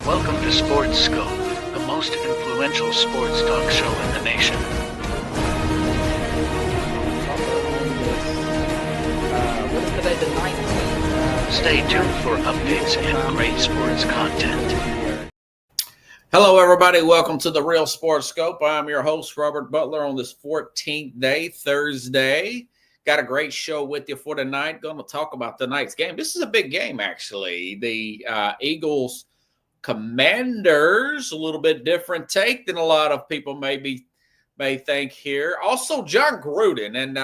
Welcome to Sports Scope, the most influential sports talk show in the nation. What is today, the 19th? Stay tuned for updates and great sports content. Hello, everybody. Welcome to the Real Sports Scope. I'm your host, Robert Butler, on this 14th day, Thursday. Got a great show with you for tonight. Going to talk about tonight's game. This is a big game, actually. The Eagles Commanders, a little bit different take than a lot of people may think here. Also, Jon Gruden, and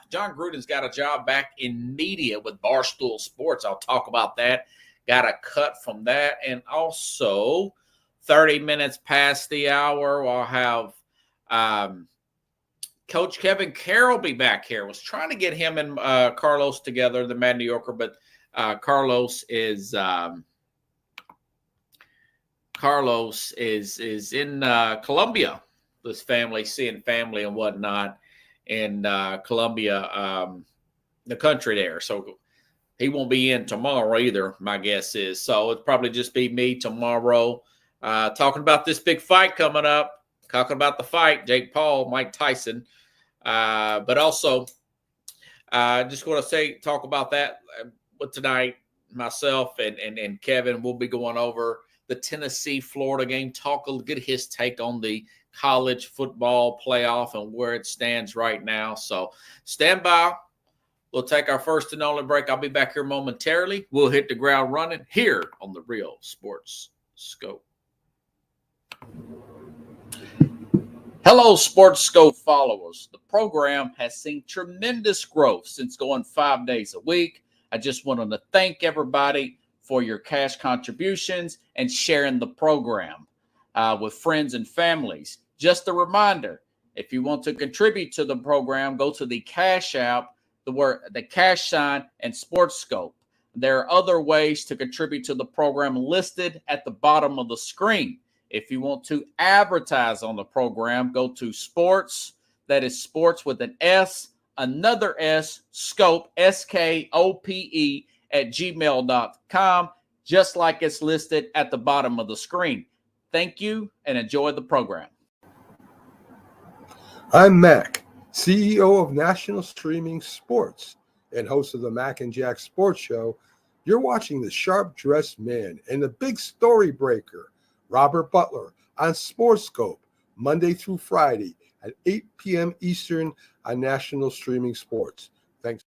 Jon Gruden's got a job back in media with Barstool Sports. I'll talk about that. Got a cut from that, and also 30 minutes past the hour, we'll have Coach Kevin Carroll be back here. Was trying to get him and Carlos together, the Mad New Yorker, but Carlos is in Colombia. This family, seeing family and whatnot in Colombia, the country there. So he won't be in tomorrow either, my guess is. So it'll probably just be me tomorrow talking about this big fight coming up, talking about the fight, Jake Paul, Mike Tyson. But also, just want to talk about that with tonight. Myself and Kevin will be going over the Tennessee-Florida game, get his take on the college football playoff and where it stands right now. So stand by. We'll take our first and only break. I'll be back here momentarily. We'll hit the ground running here on the Real Sports Scope. Hello, Sports Scope followers. The program has seen tremendous growth since going 5 days a week. I just wanted to thank everybody for your cash contributions and sharing the program with friends and families. Just a reminder, if you want to contribute to the program, go to the Cash App, the cash sign, and Sports Scope. There are other ways to contribute to the program listed at the bottom of the screen. If you want to advertise on the program, go to sports, that is sports with an S, another S, scope, SKOPE, at gmail.com, just like it's listed at the bottom of the screen. Thank you and enjoy the program. I'm Mac, CEO of National Streaming Sports and host of the Mac and Jack Sports Show. You're watching the sharp-dressed man and the big story breaker, Robert Butler, on Sports Scope, Monday through Friday at 8 p.m. Eastern on National Streaming Sports. Thanks.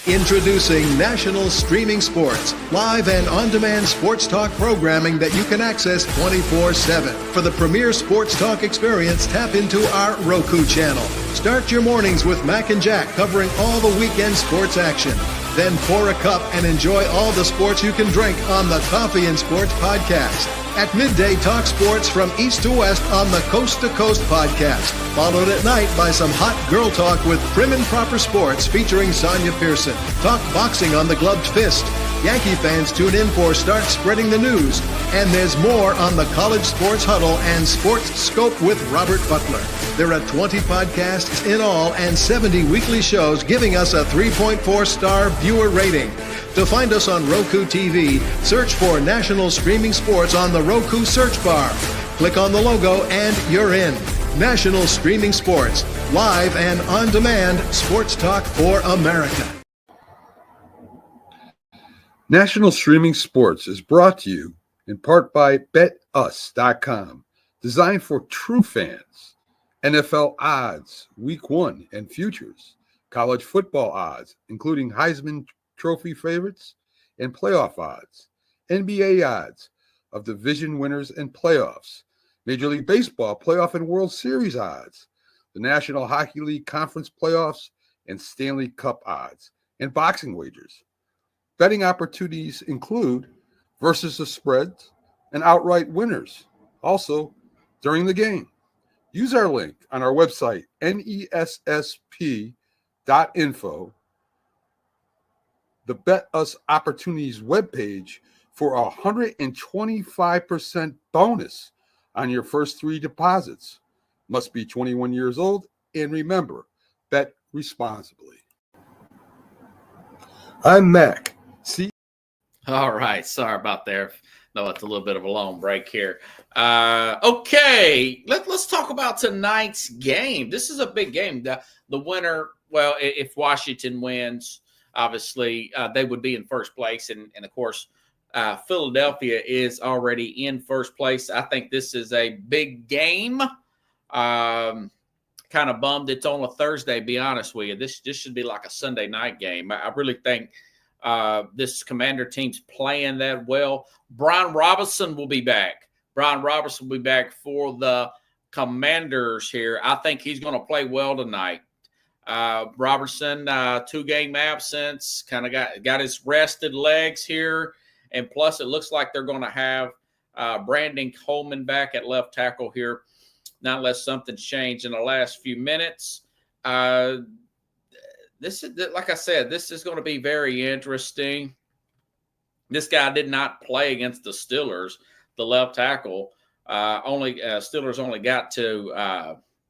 Introducing National Streaming Sports, live and on-demand sports talk programming that you can access 24/7. For the premier sports talk experience, tap into our Roku channel. Start your mornings with Mac and Jack covering all the weekend sports action. Then pour a cup and enjoy all the sports you can drink on the Coffee and Sports podcast. At midday, talk sports from east to west on the Coast to Coast podcast. Followed at night by some hot girl talk with Prim and Proper Sports featuring Sonia Pearson. Talk boxing on the Gloved Fist. Yankee fans tune in for Start Spreading the News. And there's more on the College Sports Huddle and Sports Scope with Robert Butler. There are 20 podcasts in all and 70 weekly shows giving us a 3.4-star viewer rating. To find us on Roku TV, search for National Streaming Sports on the Roku search bar. Click on the logo and you're in. National Streaming Sports, live and on-demand sports talk for America. National Streaming Sports is brought to you in part by BetUs.com, designed for true fans. NFL odds, Week 1 and futures, college football odds, including Heisman Trophy favorites and playoff odds, NBA odds of division winners and playoffs, Major League Baseball playoff and World Series odds, the National Hockey League Conference playoffs and Stanley Cup odds, and boxing wagers. Betting opportunities include versus the spreads and outright winners, also during the game. Use our link on our website, nessp.info, the Bet Us Opportunities webpage, for a 125% bonus on your first 3 deposits. Must be 21 years old, and remember, bet responsibly. I'm Mac. All right. Sorry about there. No, it's a little bit of a long break here. Okay. Let's talk about tonight's game. This is a big game. The winner, well, if Washington wins, obviously they would be in first place. And of course, Philadelphia is already in first place. I think this is a big game. Kind of bummed it's on a Thursday, be honest with you. This should be like a Sunday night game. I really think this Commander team's playing that well. Brian Robinson will be back. Brian Robinson will be back for the Commanders here. I think he's going to play well tonight. Robertson, 2-game absence, kind of got his rested legs here. And plus, it looks like they're going to have Brandon Coleman back at left tackle here, not unless something's changed in the last few minutes. This is, like I said, this is going to be very interesting. This guy did not play against the Steelers, the left tackle. Steelers only got to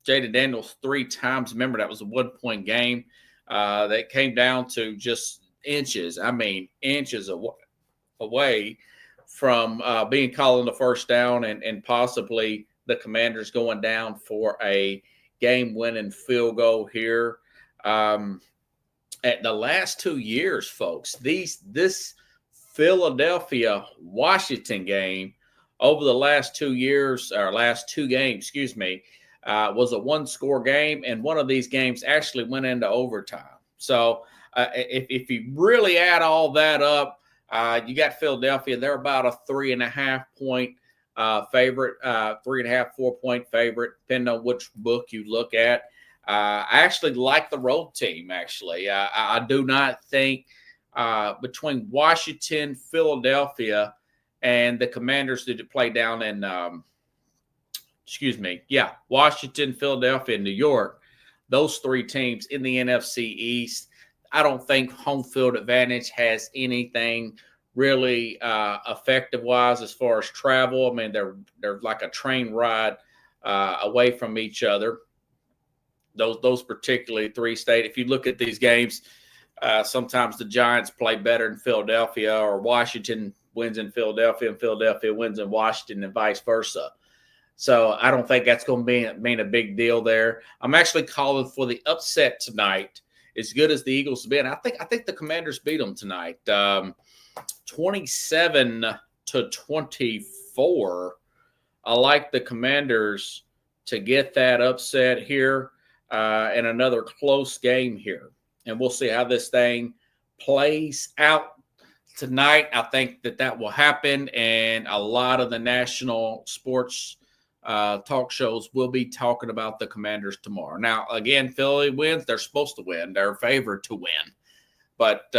Jaden Daniels 3 times. Remember, that was a 1-point game. That came down to just inches. I mean, inches away from being called on the first down and possibly the Commanders going down for a game-winning field goal here. At the last 2 years, folks, this Philadelphia-Washington game over the last 2 years, or last 2 games, was a 1-score game, and one of these games actually went into overtime. So if you really add all that up, you got Philadelphia. They're about a 3.5-point favorite, 3.5, 4-point favorite, depending on which book you look at. I actually like the road team, actually. I do not think between Washington, Philadelphia, and the Commanders that play down in, Washington, Philadelphia, and New York, those 3 teams in the NFC East, I don't think home field advantage has anything really effective-wise as far as travel. I mean, they're like a train ride away from each other. Those particularly 3 state. If you look at these games, sometimes the Giants play better in Philadelphia, or Washington wins in Philadelphia and Philadelphia wins in Washington, and vice versa. So I don't think that's going to mean a big deal there. I'm actually calling for the upset tonight. As good as the Eagles have been, I think the Commanders beat them tonight, 27-24. I like the Commanders to get that upset here. And another close game here. And we'll see how this thing plays out tonight. I think that will happen. And a lot of the national sports talk shows will be talking about the Commanders tomorrow. Now, again, Philly wins. They're supposed to win. They're favored to win. But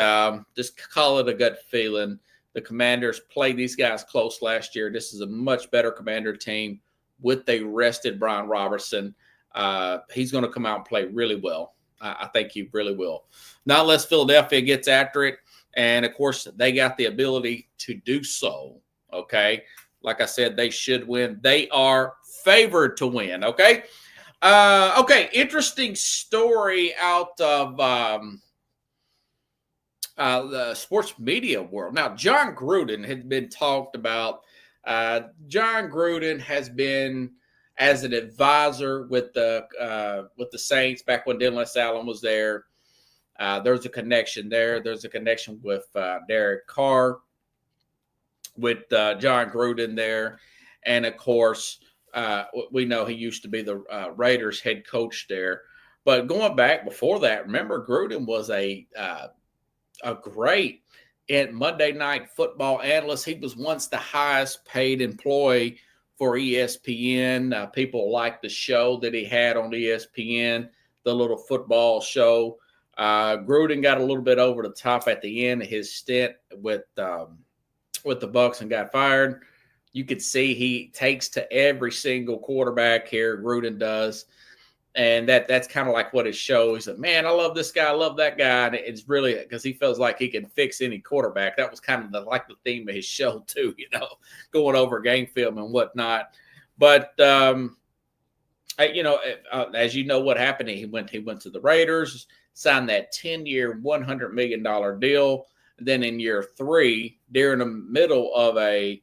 just call it a gut feeling. The Commanders played these guys close last year. This is a much better Commander team with a rested Brian Robertson. He's going to come out and play really well. I think he really will. Not unless Philadelphia gets after it. And, of course, they got the ability to do so, okay? Like I said, they should win. They are favored to win, okay? Interesting story out of the sports media world. Now, John Gruden has been talked about. John Gruden has been as an advisor with the Saints back when Dennis Allen was there. There's a connection there. There's a connection with Derek Carr, with John Gruden there. And, of course, we know he used to be the Raiders head coach there. But going back before that, remember Gruden was a great Monday Night Football analyst. He was once the highest paid employee for ESPN. People liked the show that he had on ESPN, the little football show. Gruden got a little bit over the top at the end of his stint with the Bucs and got fired. You could see he takes to every single quarterback here, Gruden does. And that's kind of like what his show is. Man, I love this guy. I love that guy. And it's really because he feels like he can fix any quarterback. That was kind of the theme of his show too, going over game film and whatnot. But, as you know what happened, he went to the Raiders, signed that 10-year, $100 million deal. Then in year 3, during the middle of a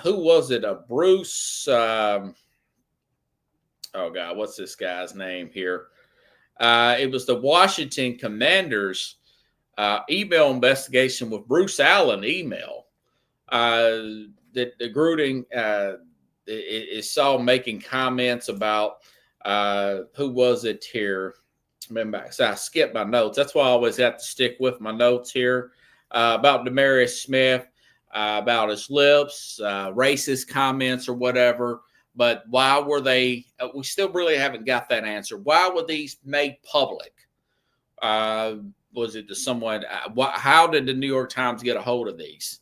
who was it? A Bruce. Oh God, what's this guy's name here? It was the Washington Commanders email investigation with Bruce Allen email that the Gruden is saw making comments about who was it here? Remember, so I skipped my notes. That's why I always have to stick with my notes here about Demarius Smith, about his lips, racist comments or whatever. But why were they? We still really haven't got that answer. Why were these made public? Was it to someone? How did the New York Times get a hold of these?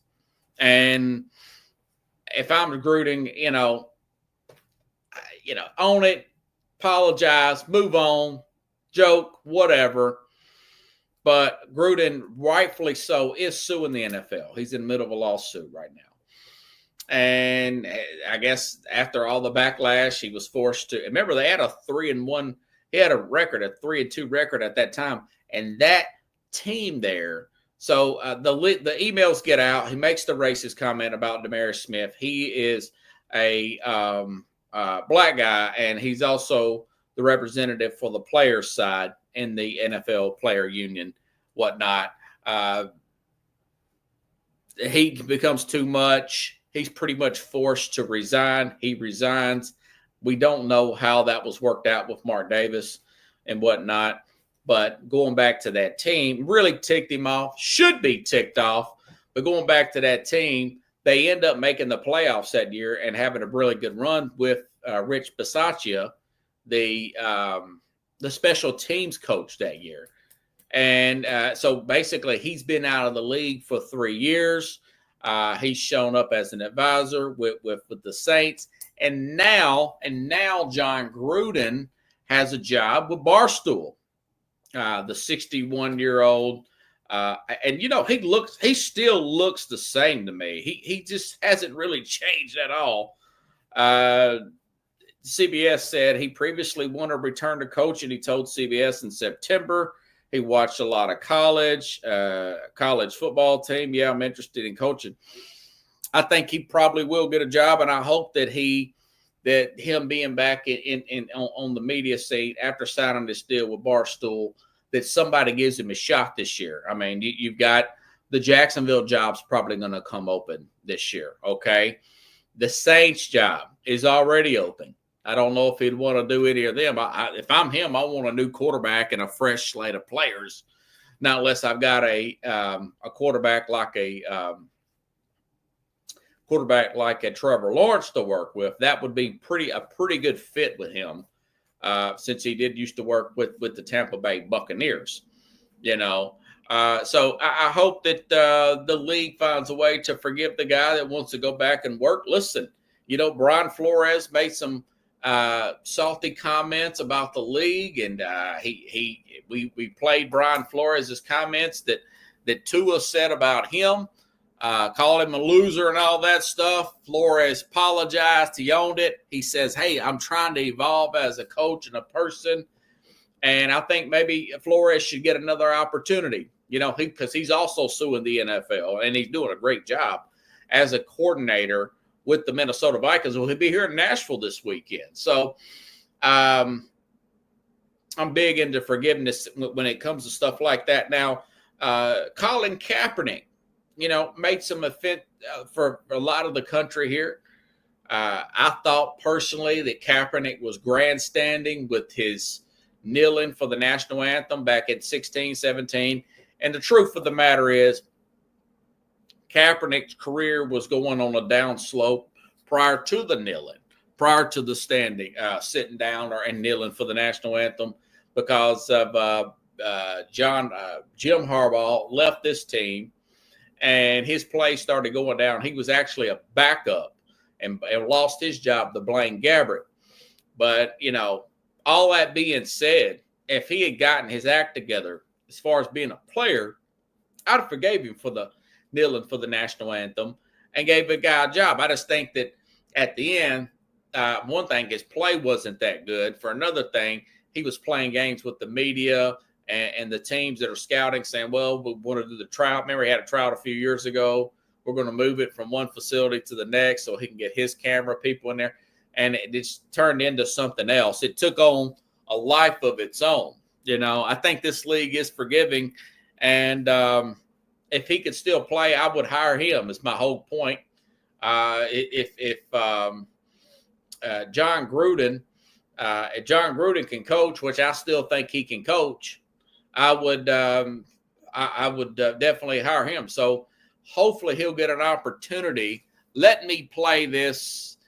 And if I'm Gruden, own it, apologize, move on, joke, whatever. But Gruden, rightfully so, is suing the NFL. He's in the middle of a lawsuit right now. And I guess after all the backlash, he was forced to. Remember, they had a 3-1. He had a 3-2 record at that time. And that team there. So the emails get out. He makes the racist comment about Demarius Smith. He is a black guy, and he's also the representative for the players' side in the NFL player union, whatnot. He becomes too much. He's pretty much forced to resign. He resigns. We don't know how that was worked out with Mark Davis and whatnot. But going back to that team, really ticked him off. Should be ticked off. But going back to that team, they end up making the playoffs that year and having a really good run with Rich Bisaccia, the special teams coach that year. And so basically he's been out of the league for 3 years. He's shown up as an advisor with the Saints. And now John Gruden has a job with Barstool, the 61-year-old. And, he still looks the same to me. He just hasn't really changed at all. CBS said he previously wanted to return to coaching. He told CBS in September he watched a lot of college football team. Yeah, I'm interested in coaching. I think he probably will get a job, and I hope that him being back on the media scene after signing this deal with Barstool, that somebody gives him a shot this year. I mean, you've got the Jacksonville job's probably going to come open this year, okay? The Saints job is already open. I don't know if he'd want to do any of them. If I'm him, I want a new quarterback and a fresh slate of players, not unless I've got a quarterback like a Trevor Lawrence to work with. That would be a pretty good fit with him, since he did used to work with the Tampa Bay Buccaneers. So I hope that the league finds a way to forgive the guy that wants to go back and work. Listen, Brian Flores made some salty comments about the league, and we played Brian Flores' comments that Tua said about him, called him a loser and all that stuff. Flores apologized. He owned it. He says, hey, I'm trying to evolve as a coach and a person, and I think maybe Flores should get another opportunity, because he's also suing the NFL, and he's doing a great job as a coordinator with the Minnesota Vikings. Well, he'll be here in Nashville this weekend. So I'm big into forgiveness when it comes to stuff like that. Now, Colin Kaepernick, made some offense for a lot of the country here. I thought personally that Kaepernick was grandstanding with his kneeling for the national anthem back in 16-17. And the truth of the matter is, Kaepernick's career was going on a down slope prior to the kneeling, prior to the sitting down and kneeling for the national anthem, because of Jim Harbaugh left this team and his play started going down. He was actually a backup and lost his job to Blaine Gabbert. But, all that being said, if he had gotten his act together as far as being a player, I'd have forgave him for the kneeling for the national anthem and gave a guy a job. I just think that at the end, one thing, his play wasn't that good. For another thing, he was playing games with the media, and the teams that are scouting saying, well, we want to do the tryout. Remember, he had a tryout a few years ago. We're going to move it from one facility to the next so he can get his camera people in there. And it just turned into something else. It took on a life of its own. I think this league is forgiving. And if he could still play, I would hire him, is my whole point. If John Gruden can coach, which I still think he can coach, I would definitely hire him. So hopefully he'll get an opportunity. Let me play this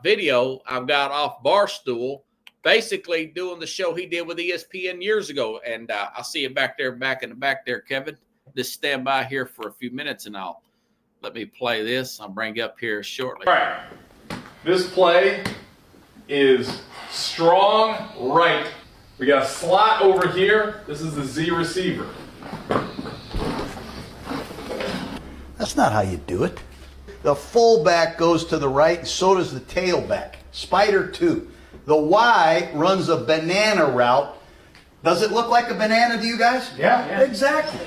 video I've got off Barstool, basically doing the show he did with ESPN years ago. And I'll see you back in the back there, Kevin. Just stand by here for a few minutes and let me play this. I'll bring you up here shortly. All right. This play is strong right. We got a slot over here. This is the Z receiver. That's not how you do it. The fullback goes to the right, and so does the tailback. Spider 2. The Y runs a banana route. Does it look like a banana to you guys? Yeah. Exactly.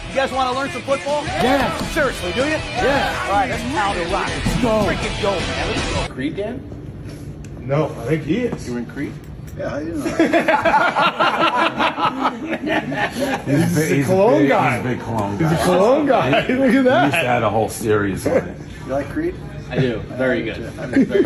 You guys want to learn some football? Yeah. Seriously, do you? Yeah. All right, let's pound it rock. Let's go. Freaking go, man. Let's go. Creed, Dan? No, I think he is. You in Creed? Yeah, I didn't know. He's a Cologne guy. He's a big Cologne guy. He's a Cologne guy. Look at He used to that. have a whole series on it. You like Creed? I do. Very good. Very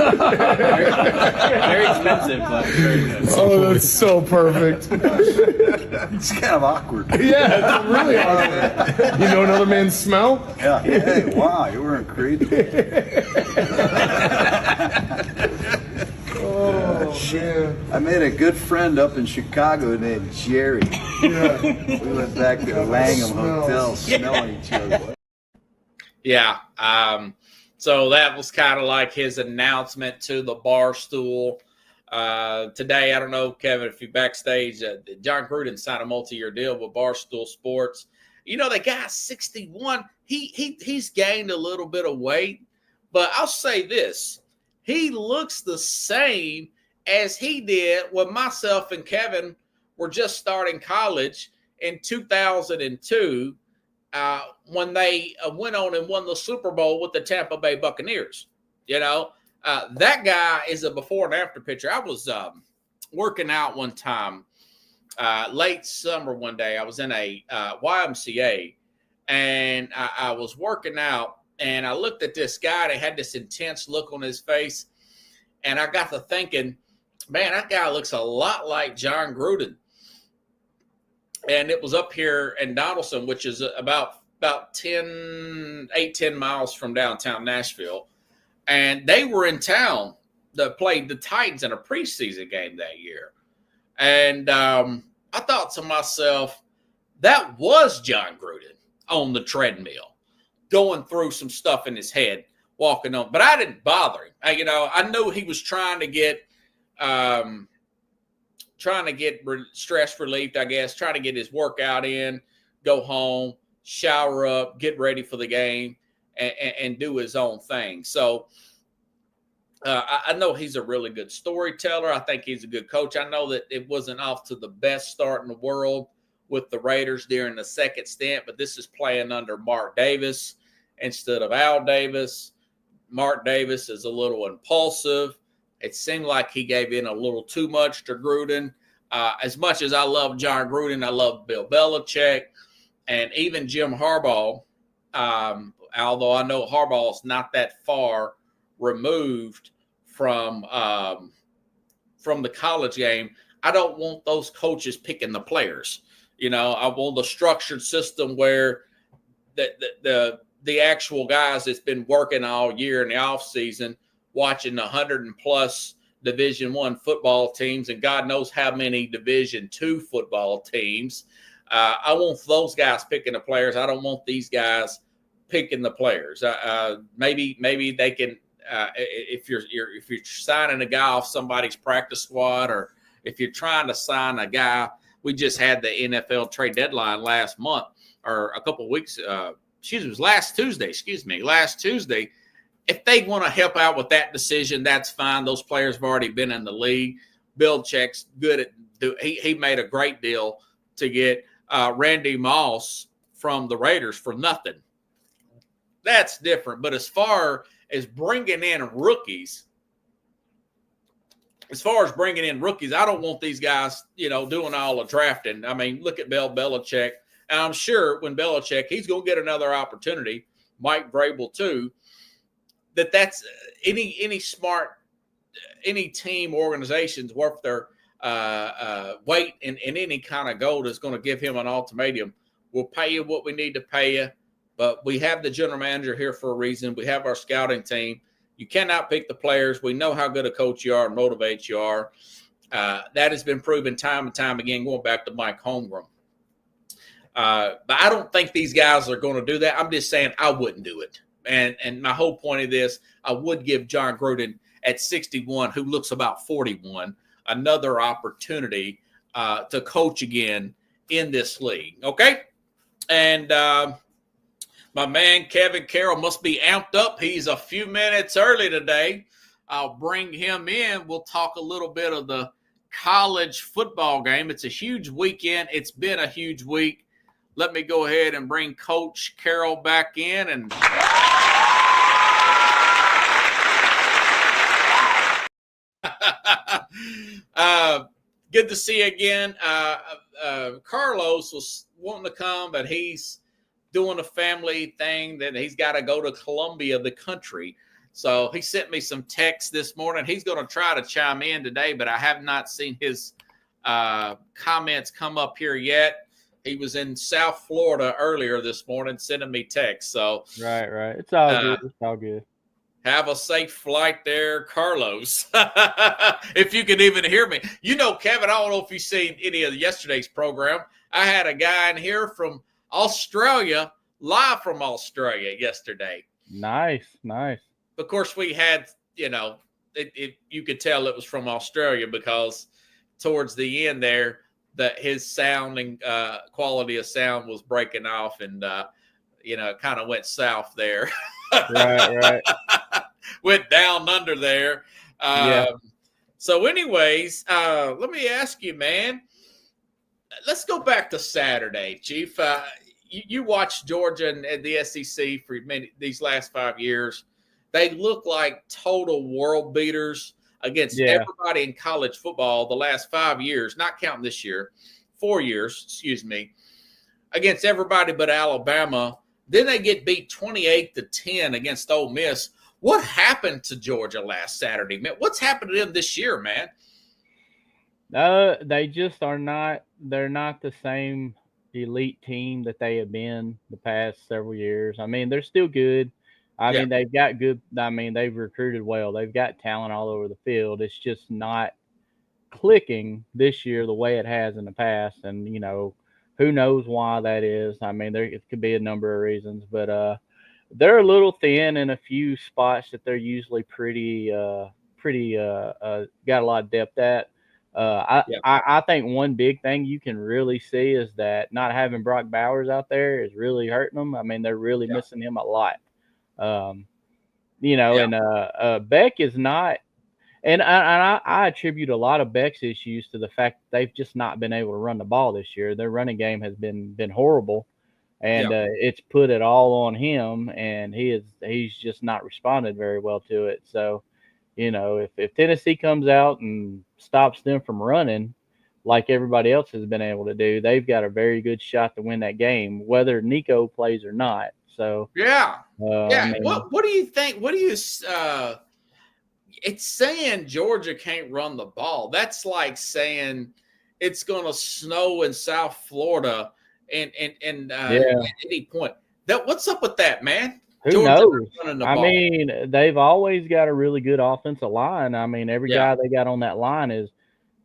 expensive, but very good. Oh, that's so perfect. It's kind of awkward. Yeah, it's really awkward. You know another man's smell? Yeah. Hey, wow, you were in Creed. Oh, man. I made a good friend up in Chicago named Jerry. Yeah. We went back to the Langham Hotel smelling each other. Yeah. So that was kind of like his announcement to the Barstool. Today, I don't know, Kevin, if you're backstage, John Gruden signed a multi-year deal with Barstool Sports. The guy's 61. He's gained a little bit of weight, but I'll say this. He looks the same as he did when myself and Kevin were just starting college in 2002. When they went on and won the Super Bowl with the Tampa Bay Buccaneers. That guy is a before and after picture. I was working out one time, late summer one day. I was in a YMCA, and I was working out, and I looked at this guy that had this intense look on his face, and I got to thinking, man, that guy looks a lot like John Gruden. And it was up here in Donaldson, which is about 10 miles from downtown Nashville. And they were in town that played the Titans in a preseason game that year. And I thought to myself, that was John Gruden on the treadmill, going through some stuff in his head, walking on. But I didn't bother him. I knew he was trying to get stress relieved, I guess, trying to get his workout in, go home, shower up, get ready for the game, and do his own thing. So I know he's a really good storyteller. I think he's a good coach. I know that it wasn't off to the best start in the world with the Raiders during the second stint, but this is playing under Mark Davis instead of Al Davis. Mark Davis is a little impulsive. It seemed like he gave in a little too much to Gruden. As much as I love John Gruden, I love Bill Belichick and even Jim Harbaugh, although I know Harbaugh is not that far removed from the college game. I don't want those coaches picking the players. I want a structured system where the actual guys that's been working all year in the offseason, watching 100 and plus Division I football teams, and God knows how many Division II football teams. I want those guys picking the players. I don't want these guys picking the players. Maybe they can. If you're signing a guy off somebody's practice squad, or if you're trying to sign a guy, we just had the NFL trade deadline last month or a couple of weeks. It was last Tuesday. Last Tuesday. If they want to help out with that decision, that's fine. Those players have already been in the league. Belichick's good at he made a great deal to get Randy Moss from the Raiders for nothing. That's different. But as far as bringing in rookies, I don't want these guys, doing all the drafting. I mean, look at Bill Belichick. And I'm sure when Belichick, he's going to get another opportunity, Mike Vrabel too, that's any smart, any team organizations worth their weight in any kind of gold is going to give him an ultimatum. We'll pay you what we need to pay you, but we have the general manager here for a reason. We have our scouting team. You cannot pick the players. We know how good a coach you are and motivate you are. That has been proven time and time again, going back to Mike Holmgren. But I don't think these guys are going to do that. I'm just saying I wouldn't do it. And my whole point of this, I would give John Gruden at 61, who looks about 41, another opportunity to coach again in this league. Okay? And my man Kevin Carroll must be amped up. He's a few minutes early today. I'll bring him in. We'll talk a little bit of the college football game. It's a huge weekend. It's been a huge week. Let me go ahead and bring Coach Carroll back in. And good to see you again. Carlos was wanting to come, but he's doing a family thing that he's got to go to Columbia, the country. So he sent me some texts this morning. He's going to try to chime in today, but I have not seen his comments come up here yet. He was in South Florida earlier this morning sending me texts. So right. It's all good. It's all good. Have a safe flight there, Carlos. If you can even hear me. Kevin, I don't know if you've seen any of yesterday's program. I had a guy in here from Australia, live from Australia yesterday. Nice. Of course, we had, you could tell it was from Australia because towards the end there, that his sounding quality of sound was breaking off, and it kind of went south there. Right. Went down under there. Yeah. So, anyways, let me ask you, man. Let's go back to Saturday, Chief. You watched Georgia and the SEC for these last 5 years. They look like total world beaters against everybody in college football the last 5 years, not counting this year, 4 years, against everybody but Alabama. Then they get beat 28-10 against Ole Miss. What happened to Georgia last Saturday, man? What's happened to them this year, man? They just are not. They're not the same elite team that they have been the past several years. I mean, they're still good. I mean, they've got good. I mean, they've recruited well. They've got talent all over the field. It's just not clicking this year the way it has in the past. And, who knows why that is. I mean, it could be a number of reasons. But they're a little thin in a few spots that they're usually pretty got a lot of depth at. I think one big thing you can really see is that not having Brock Bowers out there is really hurting them. I mean, they're really missing him a lot. And Beck is not, and I attribute a lot of Beck's issues to the fact that they've just not been able to run the ball this year. Their running game has been horrible, and it's put it all on him, and he's just not responded very well to it. So, if Tennessee comes out and stops them from running like everybody else has been able to do, they've got a very good shot to win that game, whether Nico plays or not. So What do you think? What do you? It's saying Georgia can't run the ball. That's like saying it's going to snow in South Florida and at any point. What's up with that, man? Who knows? I mean, they've always got a really good offensive line. I mean, every guy they got on that line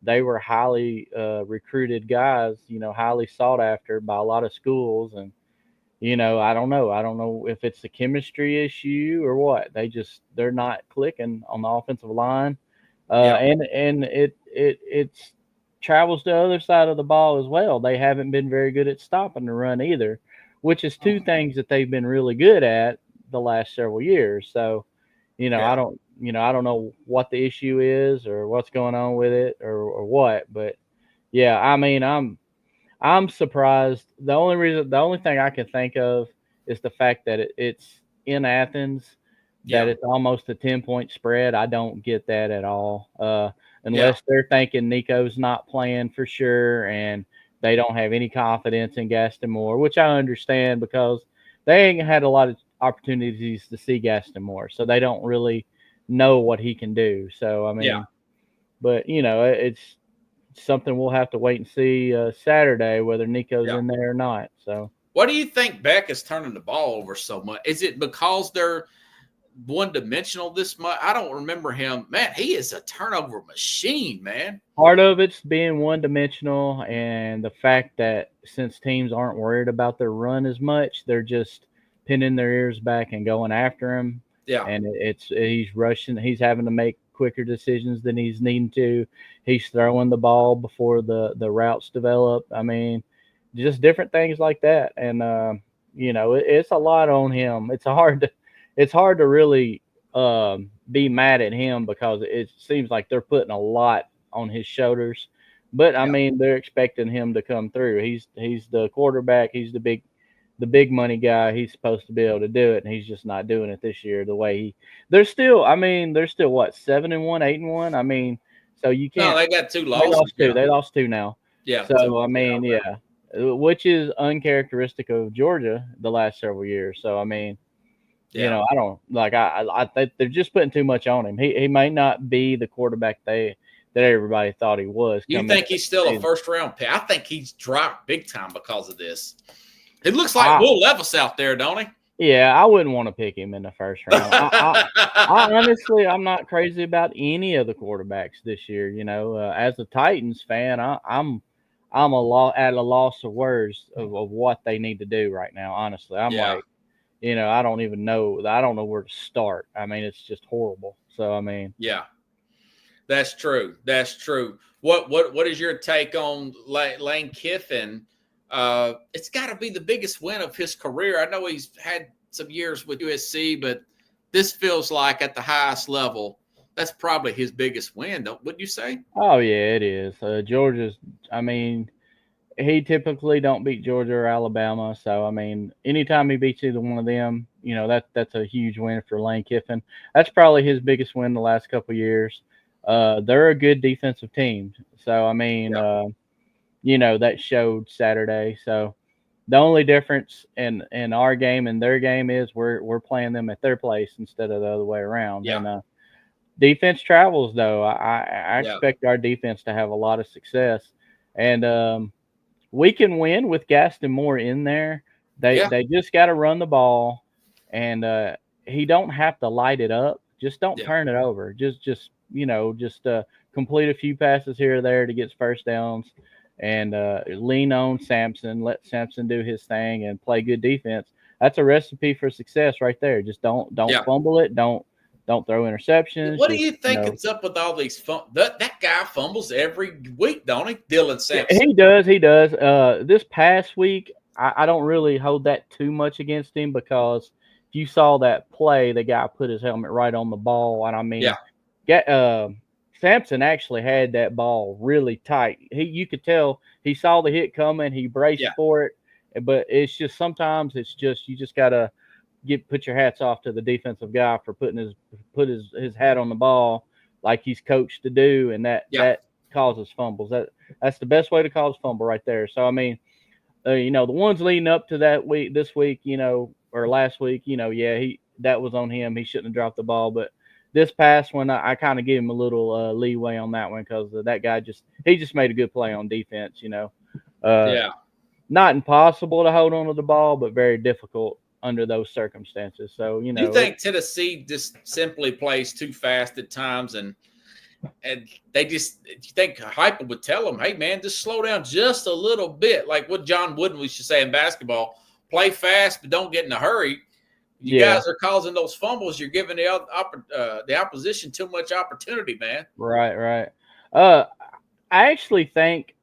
they were highly recruited guys. Highly sought after by a lot of schools and. I don't know. I don't know if it's a chemistry issue or what. They're not clicking on the offensive line. And it's travels to the other side of the ball as well. They haven't been very good at stopping the run either, which is two things that they've been really good at the last several years. So, I don't know what the issue is or what's going on with it or what, but I mean, I'm surprised. The only thing I can think of is the fact that it's in Athens, that Yeah. it's almost a 10-point spread. I don't get that at all. Yeah. Unless they're thinking Nico's not playing for sure and they don't have any confidence in Gaston Moore, which I understand because they ain't had a lot of opportunities to see Gaston Moore, so they don't really know what he can do. So I mean, Yeah. but it's something we'll have to wait and see Saturday whether Nico's Yeah. in there or not. So What do you think Beck is turning the ball over so much? Is it because they're one-dimensional this much? I don't remember him. Man, he is a turnover machine, man. part of it's being one dimensional, and the fact that since teams aren't worried about their run as much, they're just pinning their ears back and going after him. Yeah. And he's rushing. He's having to make quicker decisions than he's needing to. He's throwing the ball before the routes develop. I mean, just different things like that. And it's a lot on him. It's hard to really be mad at him because it seems like they're putting a lot on his shoulders. But I mean, they're expecting him to come through. He's the quarterback. He's the big money guy. He's supposed to be able to do it, and he's just not doing it this year. The way they're still what, 7-1, 8-1. I mean, so you can't. No, they got 2 They losses. lost 2. They lost 2 now. Yeah. So I mean, which is uncharacteristic of Georgia the last several years. So I mean, I don't like. I think they're just putting too much on him. He may not be the quarterback that everybody thought he was. You think he's still a first-round pick? I think he's dropped big time because of this. It looks like Will Levis out there, don't he? Yeah, I wouldn't want to pick him in the first round. I honestly, I'm not crazy about any of the quarterbacks this year. As a Titans fan, I'm at a loss of words of what they need to do right now. Honestly, I'm like, I don't even know. I don't know where to start. I mean, it's just horrible. So I mean, yeah, that's true. That's true. What is your take on Lane Kiffin? It's got to be the biggest win of his career. I know he's had some years with USC, but this feels like at the highest level, that's probably his biggest win, wouldn't you say? Oh yeah, it is. Georgia's. I mean, he typically don't beat Georgia or Alabama, so I mean, anytime he beats either one of them, that's a huge win for Lane Kiffin. That's probably his biggest win the last couple of years. They're a good defensive team, so I mean, that showed Saturday. So the only difference in our game and their game is we're playing them at their place instead of the other way around. Yeah. And defense travels, though. I expect our defense to have a lot of success, and we can win with Gaston Moore in there. They just got to run the ball, and he don't have to light it up. Just don't turn it over. Just complete a few passes here or there to get first downs, and lean on Sampson. Let Sampson do his thing and play good defense. That's a recipe for success right there. Just don't fumble it. Don't throw interceptions. What do you think is up with all these that guy fumbles every week, don't he? Dylan Sampson. He does. This past week, I don't really hold that too much against him because if you saw that play, the guy put his helmet right on the ball. And I mean, Sampson actually had that ball really tight. You could tell he saw the hit coming. He braced for it. But it's just sometimes you just gotta put your hats off to the defensive guy for put his hat on the ball like he's coached to do, and that causes fumbles. That's the best way to cause fumble right there. So I mean, the ones leading up to this week, or last week, that was on him. He shouldn't have dropped the ball, but this past one, I kind of give him a little leeway on that one because that guy just made a good play on defense. Not impossible to hold on to the ball, but very difficult under those circumstances. So Do you think Tennessee just simply plays too fast at times, and they just, you think Heupel would tell them, hey man, just slow down just a little bit, like what John Wooden used to say in basketball: play fast, but don't get in a hurry. You guys are causing those fumbles. You're giving the opposition too much opportunity, man. Right. I actually think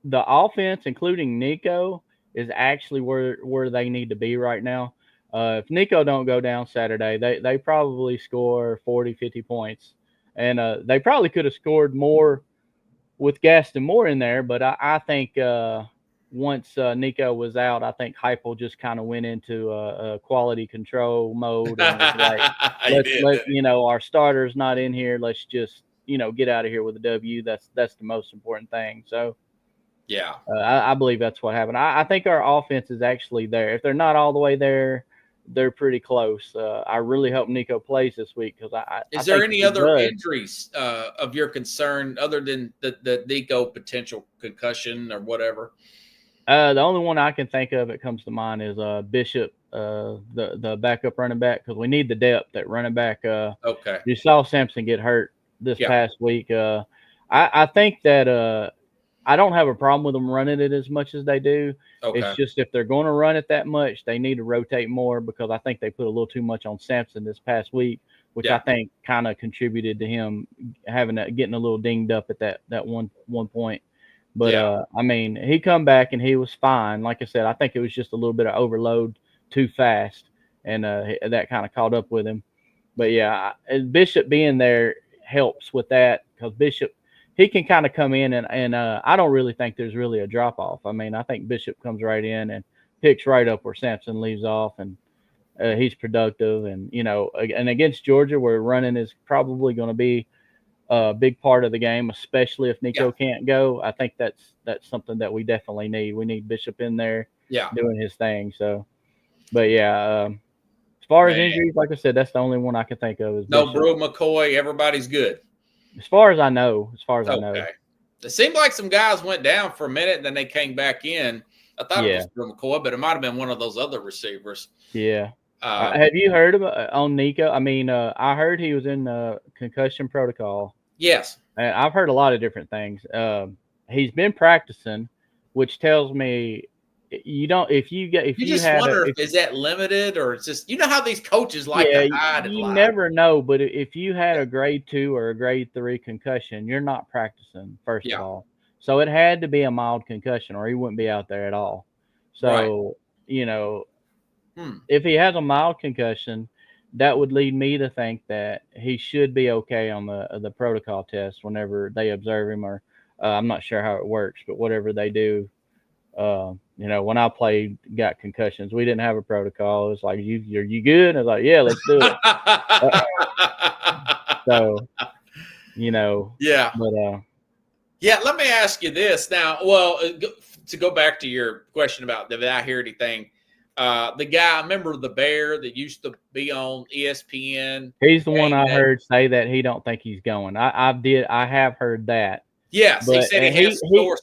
the offense, including Nico, is actually where they need to be right now. If Nico don't go down Saturday, they probably score 40, 50 points. And they probably could have scored more with Gaston Moore in there, but I think once Nico was out, I think Heupel just kind of went into a quality control mode and was like, our starter's not in here. Let's just, get out of here with a W. That's the most important thing. So, yeah, I believe that's what happened. I think our offense is actually there. If they're not all the way there, they're pretty close. I really hope Nico plays this week because Is there any other injuries of your concern other than the Nico potential concussion or whatever? The only one I can think of that comes to mind is Bishop, the backup running back, because we need the depth at running back. Okay. You saw Sampson get hurt this past week. I think that I don't have a problem with them running it as much as they do. Okay. It's just if they're going to run it that much, they need to rotate more because I think they put a little too much on Sampson this past week, which I think kind of contributed to him getting a little dinged up at that one point. But, I mean, he come back and he was fine. Like I said, I think it was just a little bit of overload too fast, and that kind of caught up with him. But, Bishop being there helps with that because Bishop, he can kind of come in and I don't really think there's really a drop-off. I mean, I think Bishop comes right in and picks right up where Sampson leaves off, and he's productive. And, and against Georgia, where running is probably going to be a big part of the game, especially if Nico can't go. I think that's something that we definitely need. We need Bishop in there doing his thing. So, but as far as injuries, like I said, that's the only one I can think of. Is no Brew McCoy. Everybody's good. As far as I know. I know. It seemed like some guys went down for a minute and then they came back in. I thought it was Brew McCoy, but it might have been one of those other receivers. Yeah. Have you heard about on Nico? I mean, I heard he was in the concussion protocol. Yes. And I've heard a lot of different things. He's been practicing, which tells me you don't. If you wonder is that limited or it's just how these coaches like to hide. You never know. But if you had a grade 2 or a grade 3 concussion, you're not practicing first of all. So it had to be a mild concussion, or he wouldn't be out there at all. So if he has a mild concussion, that would lead me to think that he should be okay on the protocol test whenever they observe him, or I'm not sure how it works, but whatever they do. When I got concussions, we didn't have a protocol. It's like, are you good? I was like, yeah, let's do it. So, But, let me ask you this now. Well, to go back to your question about did I hear anything? The guy, remember the Bear that used to be on ESPN? He's the one I heard say that he don't think he's going. I have heard that. Yes, but he said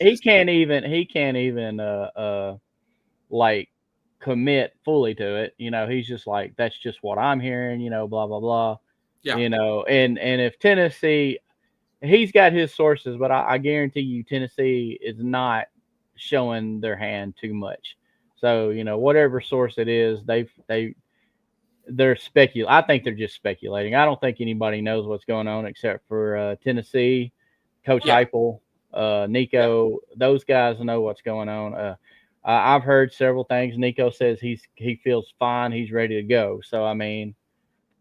he can't even like commit fully to it. He's just like, that's just what I'm hearing. Blah blah blah. Yeah. And if Tennessee, he's got his sources, but I guarantee you Tennessee is not showing their hand too much. So, whatever source it is, they're speculating. I think they're just speculating. I don't think anybody knows what's going on except for Tennessee, Coach Heupel, Nico. Those guys know what's going on. I've heard several things. Nico says he feels fine. He's ready to go. So, I mean,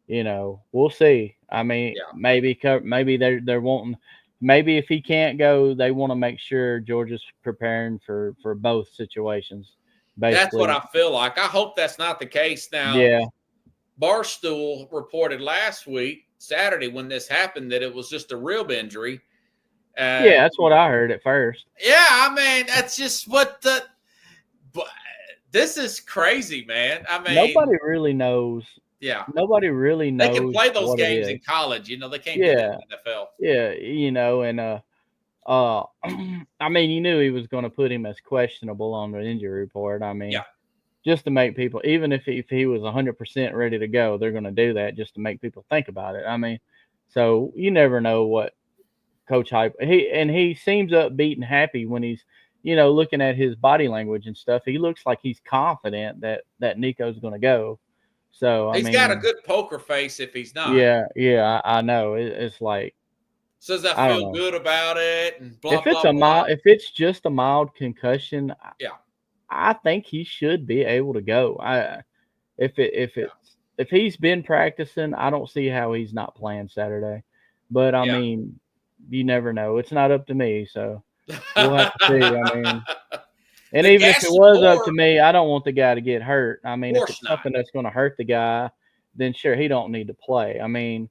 we'll see. I mean, maybe they're wanting. Maybe if he can't go, they want to make sure Georgia's preparing for both situations. Basically. That's what I feel like. I hope that's not the case now. Yeah. Barstool reported last week, Saturday, when this happened, that it was just a rib injury. That's what I heard at first. Yeah, I mean, that's just what this is crazy, man. I mean, nobody really knows. Yeah. Nobody really knows. They can play those games in college, they can't do it in the NFL. Yeah, and I mean, you knew he was going to put him as questionable on the injury report. I mean, just to make people, even if he was 100% ready to go, they're going to do that just to make people think about it. I mean, so you never know what Coach Hype. He seems upbeat and happy when he's, looking at his body language and stuff. He looks like he's confident that Nico's going to go. So he's got a good poker face if he's not. Yeah, I know. It's like. So does that feel good about it? And blah, if it's blah, blah. If it's just a mild concussion, yeah, I think he should be able to go. If he's been practicing, I don't see how he's not playing Saturday. But I mean, you never know. It's not up to me, so we'll have to see. I mean, And The even if it Gaston was up Moore- to me, I don't want the guy to get hurt. I mean, if course it's not. something that's going to hurt the guy, then sure, he don't need to play. I mean,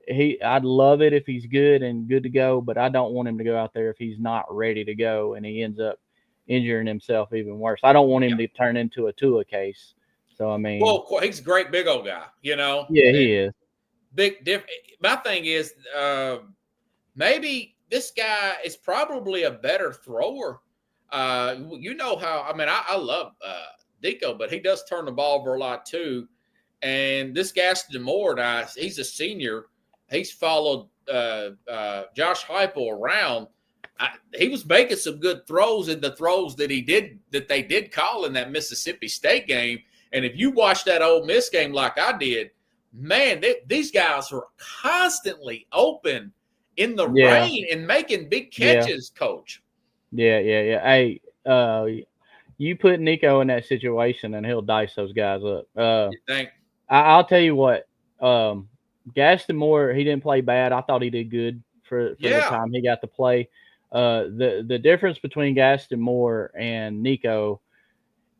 I'd love it if he's good and good to go, but I don't want him to go out there if he's not ready to go and he ends up injuring himself even worse. I don't want him to turn into a Tua case. So, I mean. Well, he's a great big old guy, you know? Yeah, he is. Big difference. My thing is, maybe this guy is probably a better thrower. You know how, I mean, I love Nico, but he does turn the ball over a lot too. And this Gaston Moore guy, he's a senior. He's followed Josh Heupel around. He was making some good throws in the throws that they did call in that Mississippi State game. And if you watch that Ole Miss game like I did, man, these guys are constantly open in the rain and making big catches, Coach. Yeah. Hey, you put Nico in that situation and he'll dice those guys up. You think? I'll tell you what, Gaston Moore, he didn't play bad. I thought he did good for the time he got to play. The difference between Gaston Moore and Nico,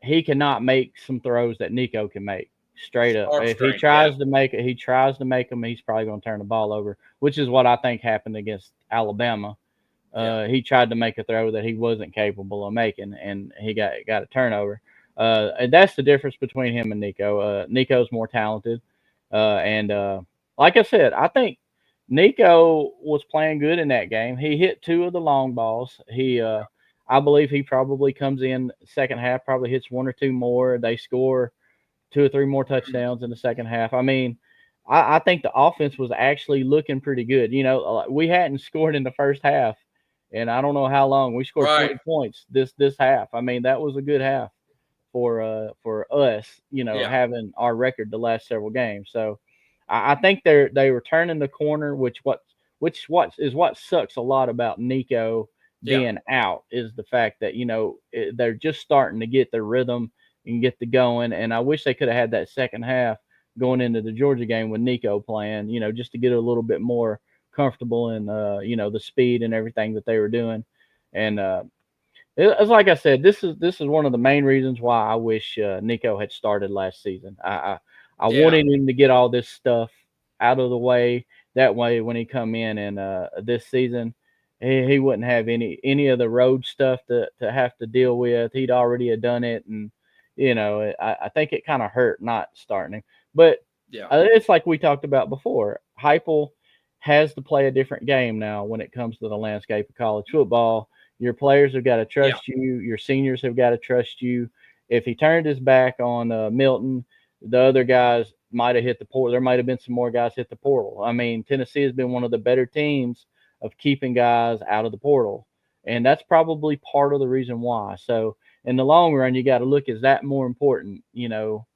he cannot make some throws that Nico can make. Straight up. If he tries to make it, them, he's probably going to turn the ball over, which is what I think happened against Alabama. He tried to make a throw that he wasn't capable of making, and he got a turnover. And that's the difference between him and Nico. Nico's more talented. And like I said, I think Nico was playing good in that game. He hit 2 of the long balls. I believe he probably comes in second half, probably hits 1 or 2 more. They score 2 or 3 more touchdowns in the second half. I mean, I think the offense was actually looking pretty good. You know, we hadn't scored in the first half, and I don't know how long. We scored 20 points this half. I mean, that was a good half for us, you know, having our record the last several games. So I think they were turning the corner, which is what sucks a lot about Nico being out, is the fact that, you know, they're just starting to get their rhythm and get the going. And I wish they could have had that second half going into the Georgia game with Nico playing, you know, just to get a little bit more comfortable in, you know, the speed and everything that they were doing. And it's like I said, this is one of the main reasons why I wish Nico had started last season. I wanted him to get all this stuff out of the way. That way, when he come in and this season, he wouldn't have any of the road stuff to have to deal with. He'd already have done it, and you know, I think it kind of hurt not starting him. But it's like we talked about before. Heupel has to play a different game now when it comes to the landscape of college football. Your players have got to trust you. Your seniors have got to trust you. If he turned his back on Milton, the other guys might have hit the portal. There might have been some more guys hit the portal. I mean, Tennessee has been one of the better teams of keeping guys out of the portal. And that's probably part of the reason why. So in the long run, you got to look, is that more important, you know,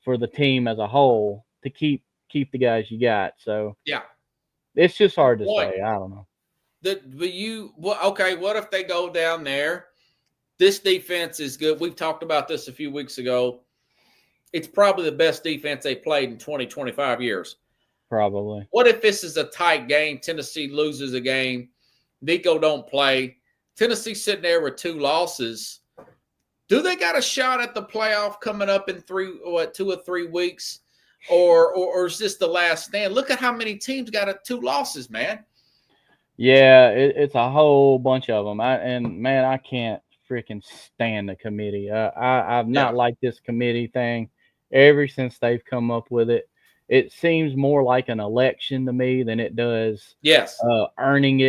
for the team as a whole to keep the guys you got? So it's just hard to say. I don't know. What if they go down there? This defense is good. We've talked about this a few weeks ago. It's probably the best defense they played in 20, 25 years. Probably. What if this is a tight game? Tennessee loses a game. Nico don't play. Tennessee sitting there with 2 losses. Do they got a shot at the playoff coming up in 2 or 3 weeks? Or is this the last stand? Look at how many teams got 2 losses, man. Yeah, it's a whole bunch of them. I can't freaking stand the committee. I've not liked this committee thing ever since they've come up with it. It seems more like an election to me than it does actually earning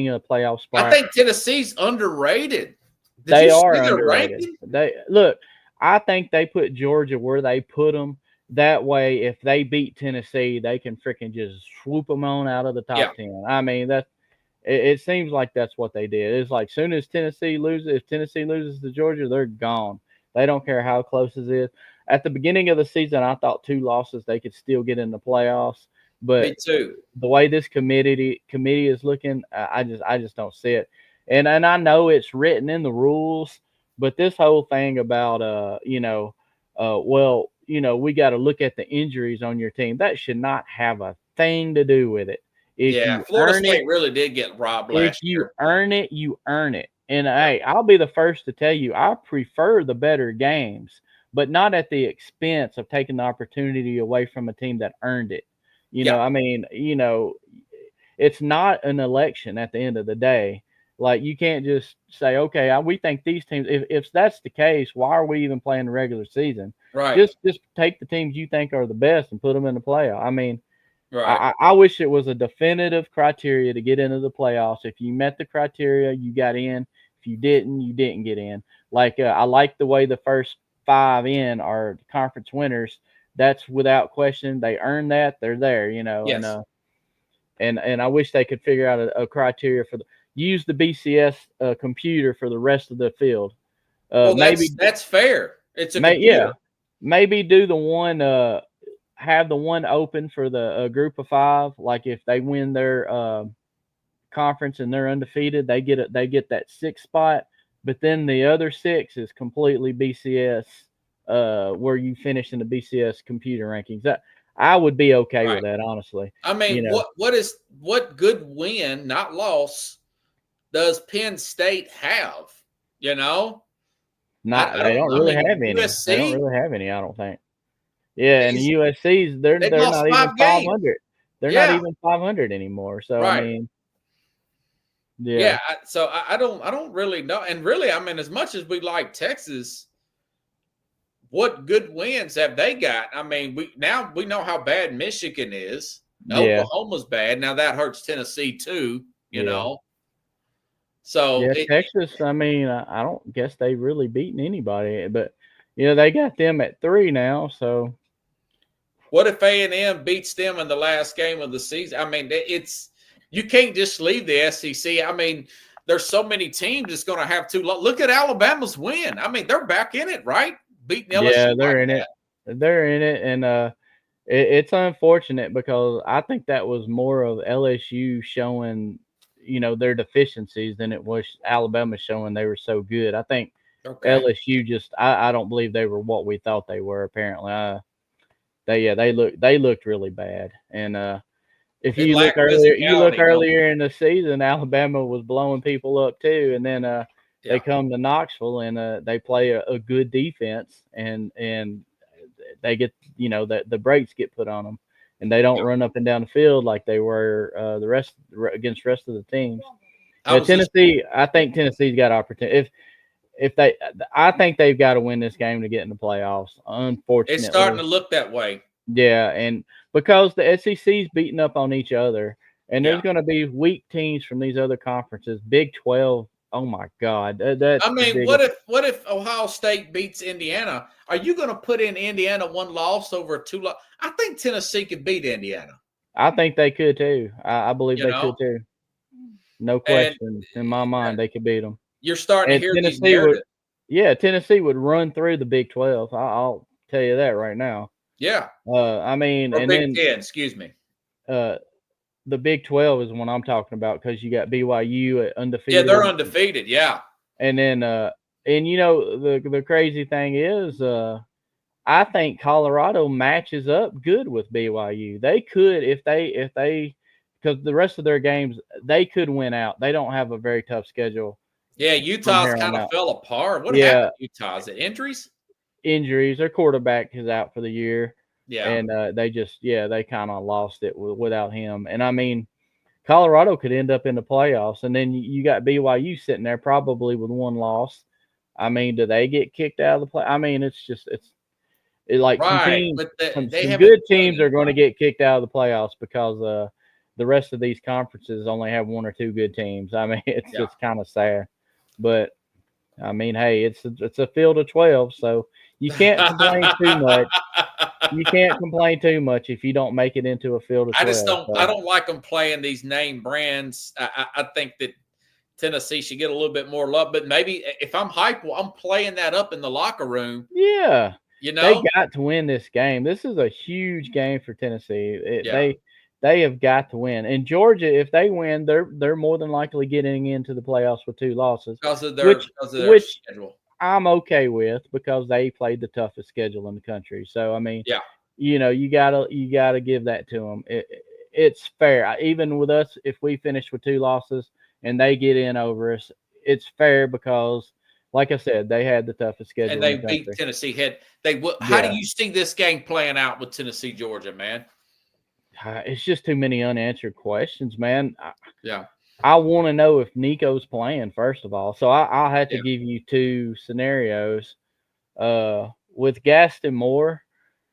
a playoff spot. I think Tennessee's underrated. They are underrated. I think they put Georgia where they put them. That way, if they beat Tennessee, they can freaking just swoop them on out of the top 10. I mean, it seems like that's what they did. It's like soon as Tennessee loses, if Tennessee loses to Georgia, they're gone. They don't care how close it is. At the beginning of the season, I thought 2 losses, they could still get in the playoffs. But me too. The way this committee is looking, I just don't see it. And I know it's written in the rules, but this whole thing about we got to look at the injuries on your team, that should not have a thing to do with it. Florida State really did get robbed last year. If you earn it, you earn it. And hey, I'll be the first to tell you, I prefer the better games, but not at the expense of taking the opportunity away from a team that earned it. I mean, it's not an election at the end of the day. Like, you can't just say, okay, we think these teams. If that's the case, why are we even playing the regular season? Right. Just take the teams you think are the best and put them in the playoff. I mean, Right. I wish it was a definitive criteria to get into the playoffs. If you met the criteria, you got in. If you didn't, you didn't get in. Like, I like the way the first 5 in are conference winners. That's without question. They earn that. They're there, Yes. And I wish they could figure out a criteria for use the BCS computer for the rest of the field. Well, maybe that's fair. It's a computer. Maybe do the one have the one open for the group of 5. Like, if they win their conference and they're undefeated, they get that 6th spot. But then the other 6 is completely BCS, where you finish in the BCS computer rankings. That I would be okay with that, honestly. I mean, what good win, not loss, does Penn State have? They don't really have any. USC? They don't really have any, I don't think. Yeah, and the USC's they're not even 500. They're not even 500 anymore. So right. I mean, so I don't really know. And really, I mean, as much as we like Texas, what good wins have they got? I mean, we know how bad Michigan is. Oklahoma's bad. Now that hurts Tennessee too, you know. So Texas, I mean, I don't guess they really beaten anybody, but they got them at 3 now. So what if A&M beats them in the last game of the season? I mean, you can't just leave the SEC. I mean, there's so many teams that's going to have to look at Alabama's win. I mean, they're back in it, right? Beating LSU. Yeah, they're in it. They're in it, and it's unfortunate because I think that was more of LSU showing, their deficiencies than it was Alabama showing they were so good. I think LSU just, I don't believe they were what we thought they were. Apparently, they looked really bad. And if you look earlier in the season, Alabama was blowing people up too, and then they come to Knoxville and they play a good defense, and they get the brakes get put on them, and they don't run up and down the field like they were against the rest of the teams. Tennessee, I think Tennessee's got opportunity. I think they've got to win this game to get in the playoffs. Unfortunately, it's starting to look that way. Yeah, and because the SEC's beating up on each other, and there's going to be weak teams from these other conferences. Big 12. Oh my God! I mean, what if Ohio State beats Indiana? Are you going to put in Indiana 1 loss over 2 loss? I think Tennessee could beat Indiana. I think they could too. I believe they could too. No question in my mind, they could beat them. You're starting to hear Tennessee these narratives. Tennessee would run through the Big 12. I'll tell you that right now. Yeah. I mean, or Big 10, excuse me. The Big 12 is what I'm talking about because you got BYU undefeated. Yeah, they're undefeated. Yeah. And then, the crazy thing is, I think Colorado matches up good with BYU. They could, if they, because the rest of their games, they could win out. They don't have a very tough schedule. Yeah, Utah's kind of fell apart. What happened to Utah? Is it injuries? Injuries. Their quarterback is out for the year. Yeah. And they kind of lost it without him. And I mean, Colorado could end up in the playoffs. And then you got BYU sitting there probably with 1 loss. I mean, do they get kicked out of the play? I mean, it's like right. some good teams are going to get kicked out of the playoffs because the rest of these conferences only have 1 or 2 good teams. I mean, it's just kind of sad. But I mean, hey, it's a field of 12, so you can't complain too much. You can't complain too much if you don't make it into a field of 12. I don't like them playing these name brands. I think that Tennessee should get a little bit more love, but maybe if I'm hype, I'm playing that up in the locker room. Yeah. They got to win this game. This is a huge game for Tennessee. They have got to win. And Georgia, if they win, they're more than likely getting into the playoffs with 2 losses. Because of their schedule. I'm okay with because they played the toughest schedule in the country. So I mean, you gotta give that to them. It's fair. Even with us, if we finish with 2 losses and they get in over us, it's fair because, like I said, they had the toughest schedule. And they in the beat country. Tennessee. How do you see this game playing out with Tennessee, Georgia, man? It's just too many unanswered questions, man. Yeah. I want to know if Nico's playing, first of all. So I'll have to give you two scenarios. With Gaston Moore,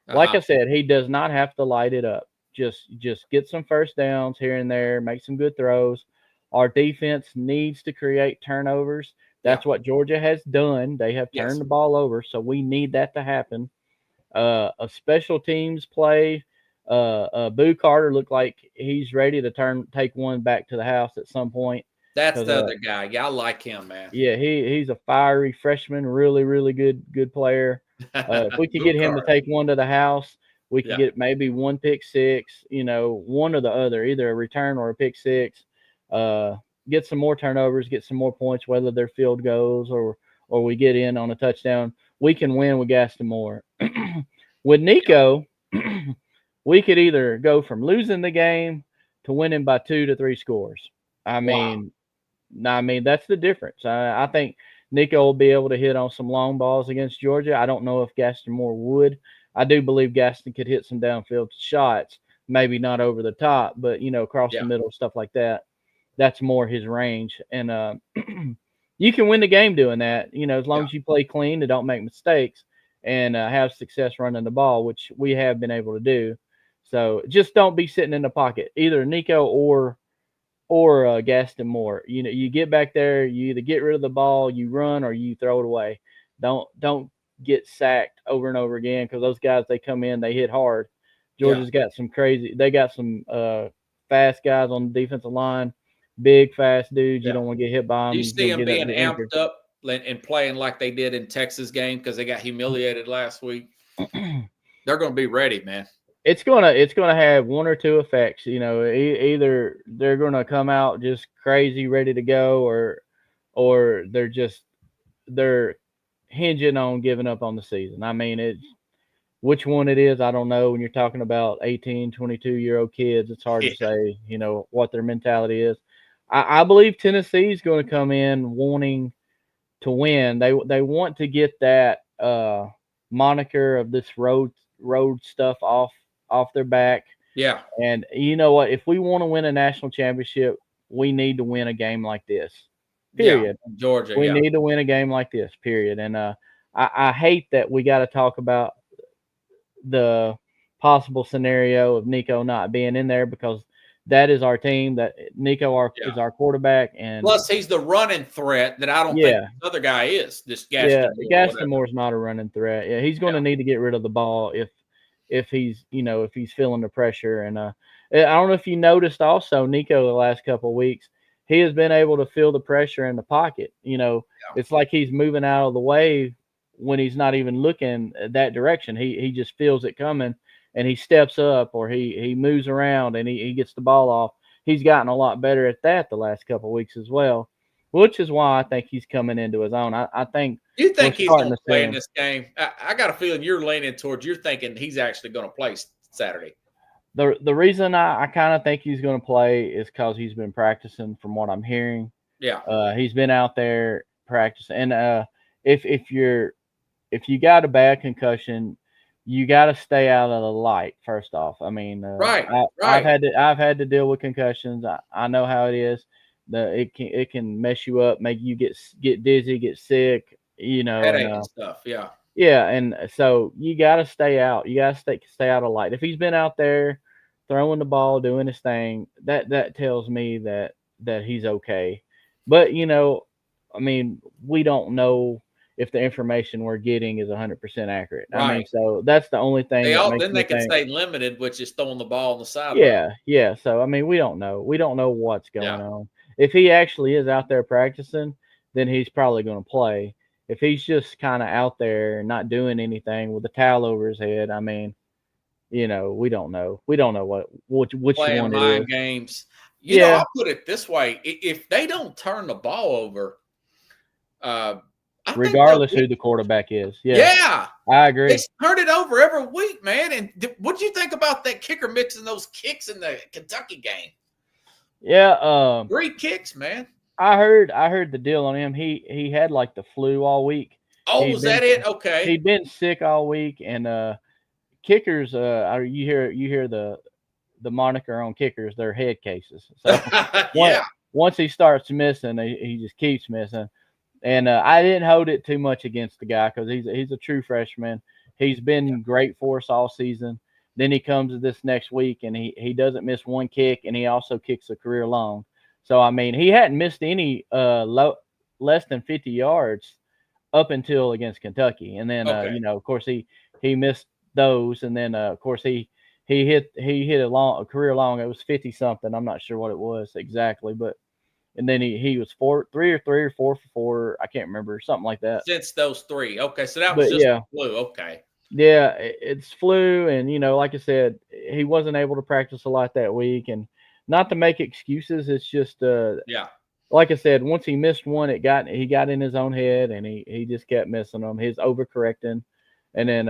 like I said, he does not have to light it up. Just get some first downs here and there, make some good throws. Our defense needs to create turnovers. That's what Georgia has done. They have turned the ball over, so we need that to happen. A special teams play. Boo Carter looked like he's ready to take one back to the house at some point. That's the other guy. Yeah, I like him, man. Yeah, he's a fiery freshman, really, really good player. If we could get him to take one to the house, we could get maybe one pick six, one or the other, either a return or a pick six. Get some more turnovers, get some more points, whether they're field goals or we get in on a touchdown. We can win with Gaston Moore. With Nico, we could either go from losing the game to winning by 2 to 3 scores. I mean, that's the difference. I think Nico will be able to hit on some long balls against Georgia. I don't know if Gaston Moore would. I do believe Gaston could hit some downfield shots, maybe not over the top, but, across the middle, stuff like that. That's more his range. And you can win the game doing that, as long as you play clean and don't make mistakes and have success running the ball, which we have been able to do. So just don't be sitting in the pocket, either Nico or Gaston Moore. You get back there, you either get rid of the ball, you run, or you throw it away. Don't get sacked over and over again, because those guys, they come in, they hit hard. Georgia's got some fast guys on the defensive line, big, fast dudes. You don't want to get hit by them. You see them being amped up and playing like they did in Texas game because they got humiliated last week. They're going to be ready, man. It's gonna have one or two effects. Either they're gonna come out just crazy, ready to go, or they're hinging on giving up on the season. I mean, which one it is, I don't know. When you're talking about 18, 22-year-old kids, it's hard to say, what their mentality is. I believe Tennessee is going to come in wanting to win. They want to get that moniker of this road stuff off their back. Yeah. And you know what? If we want to win a national championship, we need to win a game like this. Period. Yeah, Georgia. We need to win a game like this. Period. And I hate that we got to talk about the possible scenario of Nico not being in there, because that is our team. That Nico is our quarterback, and plus he's the running threat that I don't think the other guy is. This Gaston Moore's not a running threat. Yeah, he's going to need to get rid of the ball if he's feeling the pressure. And I don't know if you noticed also, Nico, the last couple of weeks, he has been able to feel the pressure in the pocket. It's like he's moving out of the way when he's not even looking that direction. He just feels it coming, and he steps up, or he moves around and he gets the ball off. He's gotten a lot better at that the last couple of weeks as well, which is why I think he's coming into his own. I think. You think he's going to play in this game? I got a feeling you're leaning towards you're thinking he's actually going to play Saturday. The reason I kind of think he's going to play is because he's been practicing, from what I'm hearing. Yeah. He's been out there practicing. And if you got a bad concussion, you got to stay out of the light, first off. I mean, right. I've had to deal with concussions. I know how it is. It can mess you up, make you get dizzy, get sick, headache and stuff. Yeah. Yeah, and so you got to stay out. You got to stay out of light. If he's been out there throwing the ball, doing his thing, that tells me that he's okay. But I mean, we don't know if the information we're getting is 100% accurate. Right. I mean, so that's the only thing. They can stay limited, which is throwing the ball on the sideline. Yeah. So I mean, we don't know. We don't know what's going on. If he actually is out there practicing, then he's probably going to play. If he's just kind of out there not doing anything with a towel over his head, I mean, we don't know. We don't know which playing one mind it is. Games. I'll put it this way: if they don't turn the ball over, regardless who the quarterback is, I agree. They turn it over every week, man. And what do you think about that kicker mixing those kicks in the Kentucky game? Yeah, 3 kicks, man. I heard the deal on him. He had like the flu all week. Oh, He'd was been- that it? Okay. He'd been sick all week, and kickers. You hear the moniker on kickers. They're head cases. So Yeah. once he starts missing, he just keeps missing. And I didn't hold it too much against the guy because he's a true freshman. He's been great for us all season. Then he comes to this next week and he doesn't miss one kick, and he also kicks a career long. So I mean, he hadn't missed any less than 50 yards up until against Kentucky, and then Okay. of course he missed those, and then of course he hit a career long. It was 50 something. I'm not sure what it was exactly, but. And then he was 3 or 4 for 4. I can't remember, something like that. Since those 3. Okay, so that was But just yeah. the flu. Okay. Yeah, it's flu, and like I said, he wasn't able to practice a lot that week. And not to make excuses, it's just Yeah. like I said, once he missed one, he got in his own head, and he just kept missing them. His overcorrecting, and then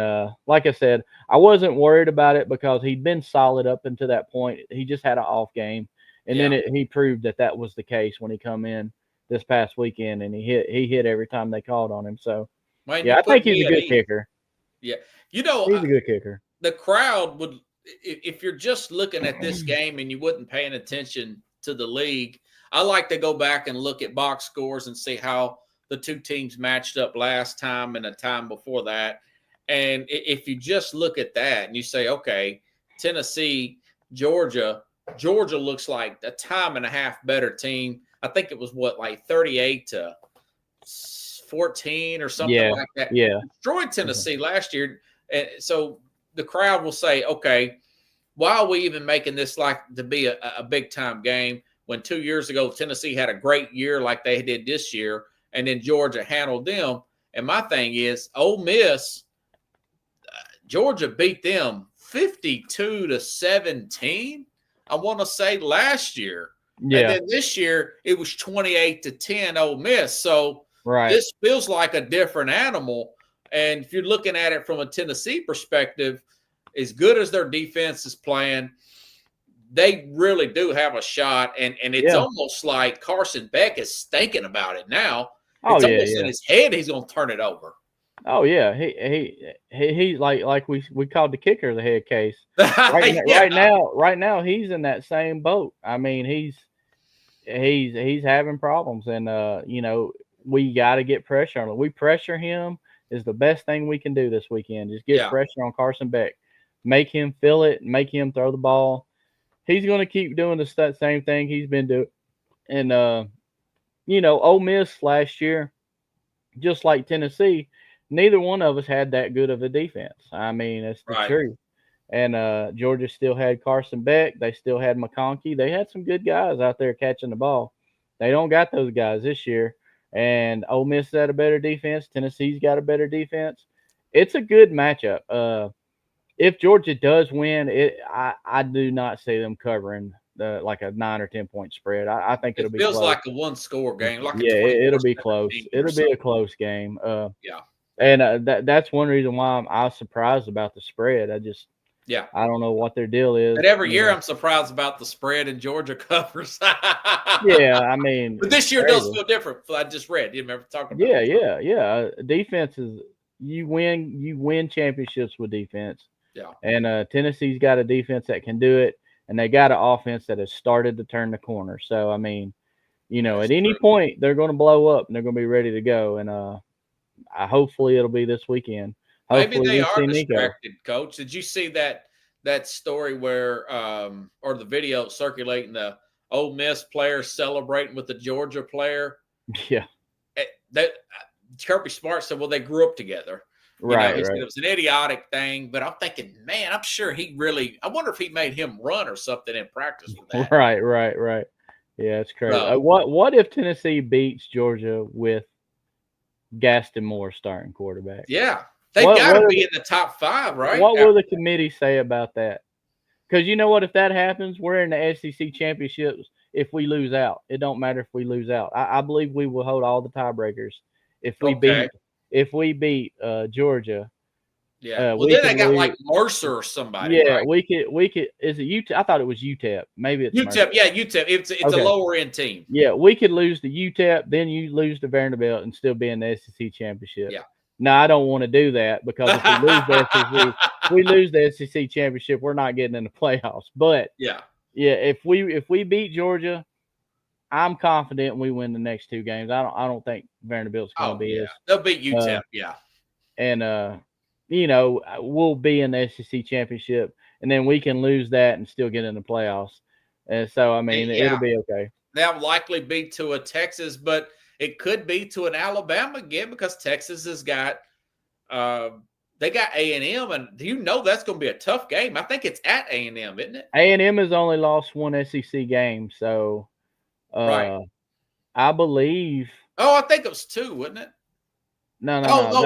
like I said, I wasn't worried about it because he'd been solid up until that point. He just had an off game. And then he proved that was the case when he come in this past weekend, and he hit every time they called on him. So, Man, yeah, I think he's a good kicker. Yeah. He's a good kicker. The crowd would, if you're just looking at this game and you wasn't paying attention to the league, I like to go back and look at box scores and see how the two teams matched up last time and the time before that. And if you just look at that and you say, okay, Tennessee, Georgia looks like a time and a half better team. I think it was like 38-14 or something like that. Yeah. Destroyed Tennessee last year. And so the crowd will say, okay, why are we even making this like to be a big time game when 2 years ago Tennessee had a great year like they did this year, and then Georgia handled them? And my thing is, Ole Miss, Georgia beat them 52-17. I want to say last year. Yeah. And then this year it was 28-10 Ole Miss. So this feels like a different animal. And if you're looking at it from a Tennessee perspective, as good as their defense is playing, they really do have a shot. And it's almost like Carson Beck is thinking about it now. It's almost in his head he's going to turn it over. Oh yeah, he like we called the kicker the head case. Right now he's in that same boat. I mean, he's having problems, and we got to get pressure on him. We pressure him is the best thing we can do this weekend. Just get pressure on Carson Beck, make him feel it, make him throw the ball. He's going to keep doing the same thing he's been doing, and Ole Miss last year, just like Tennessee. Neither one of us had that good of a defense. I mean, it's the truth. And Georgia still had Carson Beck. They still had McConkey. They had some good guys out there catching the ball. They don't got those guys this year. And Ole Miss had a better defense. Tennessee's got a better defense. It's a good matchup. If Georgia does win, I do not see them covering like a 9 or 10 point spread. I think it'll be close. It feels like a one-score game. Like it'll be close. It'll be a close game. And that's one reason why I was surprised about the spread. I don't know what their deal is. But every year I'm surprised about the spread and Georgia covers. I mean. But this year does feel different. I just read. You remember talking about it. Defense is you win championships with defense. Yeah. And Tennessee's got a defense that can do it, and they got an offense that has started to turn the corner. So, I mean, at any point they're going to blow up and they're going to be ready to go. And hopefully it'll be this weekend. Maybe they are distracted, Coach. Did you see that story where or the video circulating the Ole Miss player celebrating with the Georgia player? Yeah. That Kirby Smart said, well, they grew up together. He said it was an idiotic thing, but I'm thinking, man, I'm sure I wonder if he made him run or something in practice with that. Right. Yeah, it's crazy. What if Tennessee beats Georgia with Gaston Moore starting quarterback? Yeah. They got to be in the top 5, right? What will the committee say about that? Because you know what? If that happens, we're in the SEC championships if we lose out. It don't matter if we lose out. I believe we will hold all the tiebreakers. If we beat Georgia, Yeah. we Then they could got lose- like Mercer or somebody. Yeah, right? we could. Is it UTEP? I thought it was UTEP. Maybe it's Mercer. UTEP. Yeah, UTEP. It's Okay. a lower end team. Yeah, we could lose to UTEP, then you lose to Vanderbilt, and still be in the SEC championship. Yeah. Now I don't want to do that because if we lose the SEC, we lose the SEC championship, we're not getting in the playoffs. But Yeah. yeah, if we beat Georgia, I'm confident we win the next two games. I don't think Vanderbilt's going to be yeah. us. They'll beat UTEP. Yeah. And we'll be in the SEC championship, and then we can lose that and still get in the playoffs. And so I mean, Yeah. it'll be okay. They'll likely be to a Texas, but it could be to an Alabama again because Texas has got they got A&M, and that's going to be a tough game. I think it's at A&M, isn't it? A&M has only lost one SEC game, so Right. I believe. Oh, I think it was 2, wasn't it? No.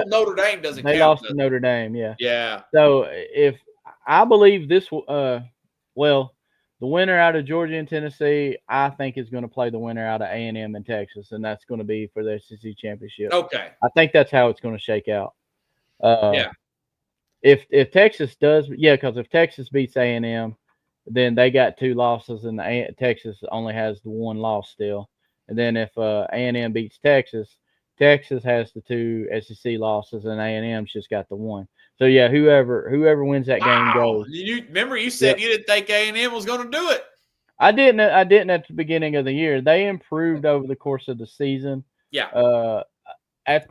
Notre Dame doesn't They count. lost does to it? Notre Dame, yeah. Yeah. So if I believe this, the winner out of Georgia and Tennessee, I think is going to play the winner out of A&M and Texas, and that's going to be for the SEC championship. Okay. I think that's how it's going to shake out. Yeah. If Texas does, because if Texas beats A&M, then they got 2 losses, and Texas only has the 1 loss still. And then if A&M beats Texas, Texas has the 2 SEC losses, and A&M's just got the 1. So yeah, whoever wins that game goes. You remember you said you didn't think A&M was going to do it. I didn't at the beginning of the year. They improved over the course of the season. Yeah. I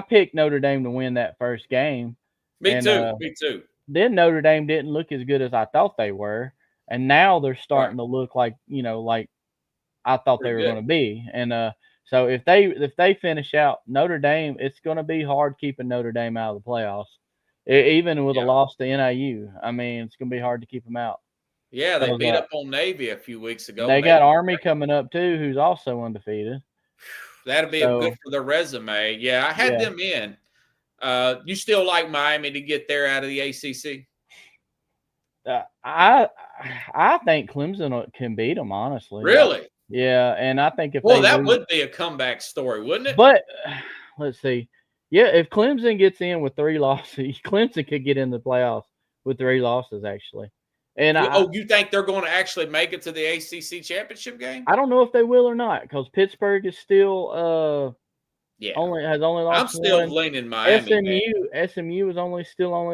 picked Notre Dame to win that first game. Me too. Then Notre Dame didn't look as good as I thought they were, and now they're starting to look like like I thought they were going to be. And so if they finish out Notre Dame, it's going to be hard keeping Notre Dame out of the playoffs, even with a loss to NIU. I mean, it's going to be hard to keep them out. Yeah, they beat up on Navy a few weeks ago. They got Army coming up too, who's also undefeated. That'll be good for their resume. Yeah, I had them in. You still like Miami to get there out of the ACC? I think Clemson can beat them, honestly. Really? Yeah, and I think if that would be a comeback story, wouldn't it? But let's see. Yeah, if Clemson gets in with 3 losses, Clemson could get in the playoffs with 3 losses, actually. And you think they're going to actually make it to the ACC championship game? I don't know if they will or not because Pittsburgh is still only lost. I'm still one. leaning Miami. SMU is only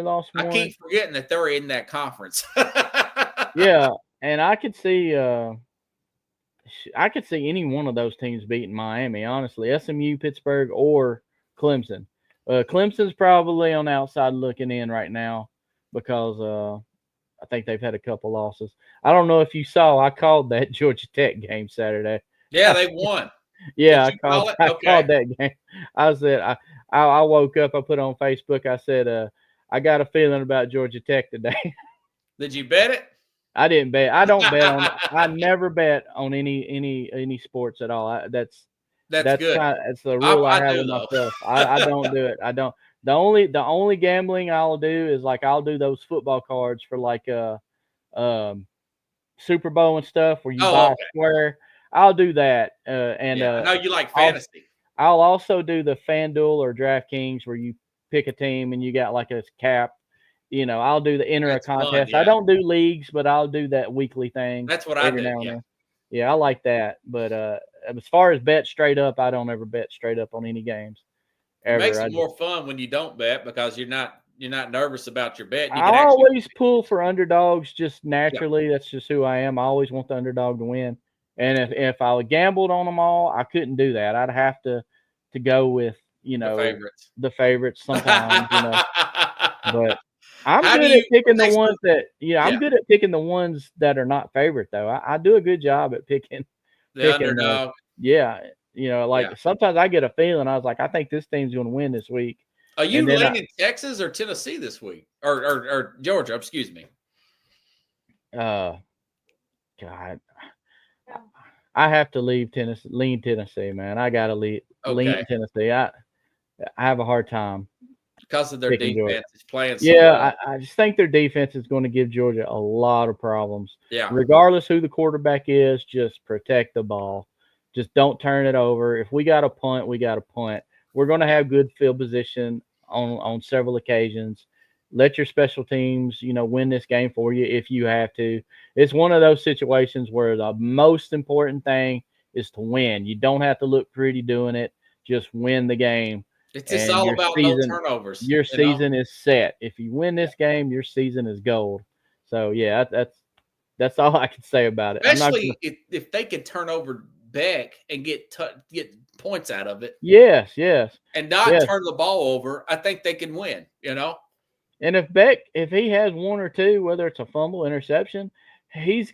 lost one. I keep forgetting that they're in that conference. Yeah, and I could see any one of those teams beating Miami. Honestly, SMU, Pittsburgh, or Clemson. Clemson's probably on the outside looking in right now because I think they've had a couple losses. I don't know if you saw. I called that Georgia Tech game Saturday. Yeah, they won. Yeah, I called that game. I said I woke up. I put on Facebook. I said I got a feeling about Georgia Tech today. Did you bet it? I didn't bet. I don't bet on. I never bet on any sports at all. That's good. It's the rule I have with myself. I don't do it. I don't. The only gambling I'll do is I'll do those football cards for Super Bowl and stuff where you buy a square. I'll do that. I know you like fantasy. I'll also do the FanDuel or DraftKings where you pick a team and you got a cap. I'll do the enter a contest. Fun, I don't do leagues, but I'll do that weekly thing. That's what I do. Yeah, I like that. But as far as bet straight up, I don't ever bet straight up on any games. It makes it more fun when you don't bet because you're not nervous about your bet. I always pull for underdogs just naturally. Yeah. That's just who I am. I always want the underdog to win. And if I gambled on them all, I couldn't do that. I'd have to go with the favorites sometimes. But I'm good at picking the ones that I'm good at picking the ones that are not favorite though. I do a good job at picking the underdog. Sometimes I get a feeling. I was like, I think this team's going to win this week. Are you leaning Texas or Tennessee this week, or Georgia? Excuse me. God, I have to lean Tennessee, man. I got to lean Tennessee. I have a hard time because of their defense is playing. So well. I just think their defense is going to give Georgia a lot of problems. Yeah, regardless who the quarterback is, just protect the ball. Just don't turn it over. If we got a punt, we got a punt. We're going to have good field position on several occasions. Let your special teams, win this game for you if you have to. It's one of those situations where the most important thing is to win. You don't have to look pretty doing it. Just win the game. It's just all about no turnovers. Your season is set. If you win this game, your season is gold. So yeah, that's all I can say about it. Especially if they can turn over Beck and get points out of it. Yes. And not turn the ball over, I think they can win, And if Beck, if he has one or two, whether it's a fumble, interception, he's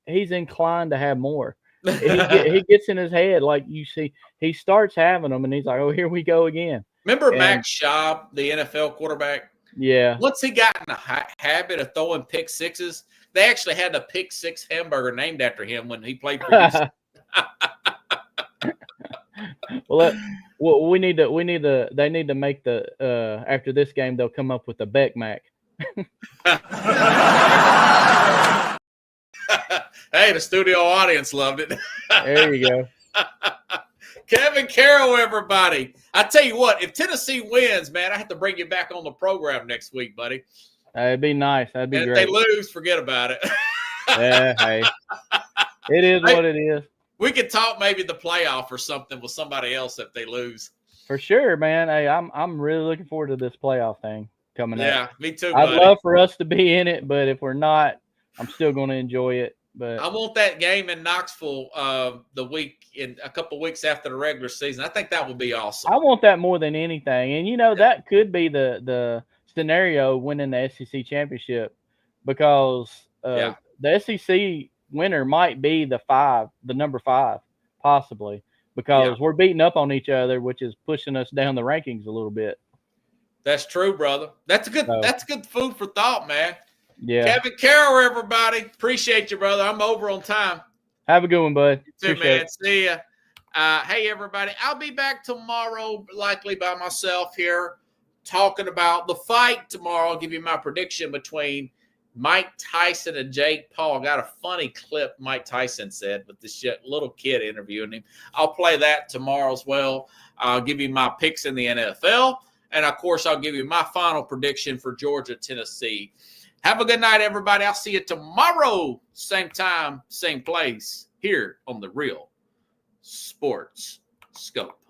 inclined to have more. He gets in his head, like you see, he starts having them, and he's like, "Oh, here we go again." Remember Max Schaub, the NFL quarterback? Yeah. Once he got in the habit of throwing pick sixes, they actually had a pick six hamburger named after him when he played for Houston. Well, they need to make the after this game they'll come up with the Beck Mac. Hey, the studio audience loved it. There you go. Kevin Carroll, everybody. I tell you what, if Tennessee wins, man, I have to bring you back on the program next week, buddy. It'd be nice. That'd be and great. If they lose, forget about it. Yeah, hey. It is what it is. We could talk maybe the playoff or something with somebody else if they lose. For sure, man. Hey, I'm really looking forward to this playoff thing coming up. Yeah, me too, I'd buddy. love for us to be in it, but if we're not, I'm still going to enjoy it. But I want that game in Knoxville a couple of weeks after the regular season. I think that would be awesome. I want that more than anything. And, that could be the scenario winning the SEC championship because the SEC winner might be the number 5, possibly, because we're beating up on each other, which is pushing us down the rankings a little bit. That's true, brother. That's good food for thought, man. Yeah. Kevin Carroll, everybody. Appreciate you, brother. I'm over on time. Have a good one, bud. You too, man. See ya. Hey, everybody. I'll be back tomorrow, likely by myself here, talking about the fight tomorrow. I'll give you my prediction between Mike Tyson and Jake Paul. I got a funny clip Mike Tyson said with this little kid interviewing him. I'll play that tomorrow as well. I'll give you my picks in the NFL. And, of course, I'll give you my final prediction for Georgia, Tennessee. Have a good night, everybody. I'll see you tomorrow, same time, same place, here on the Real Sports Scope.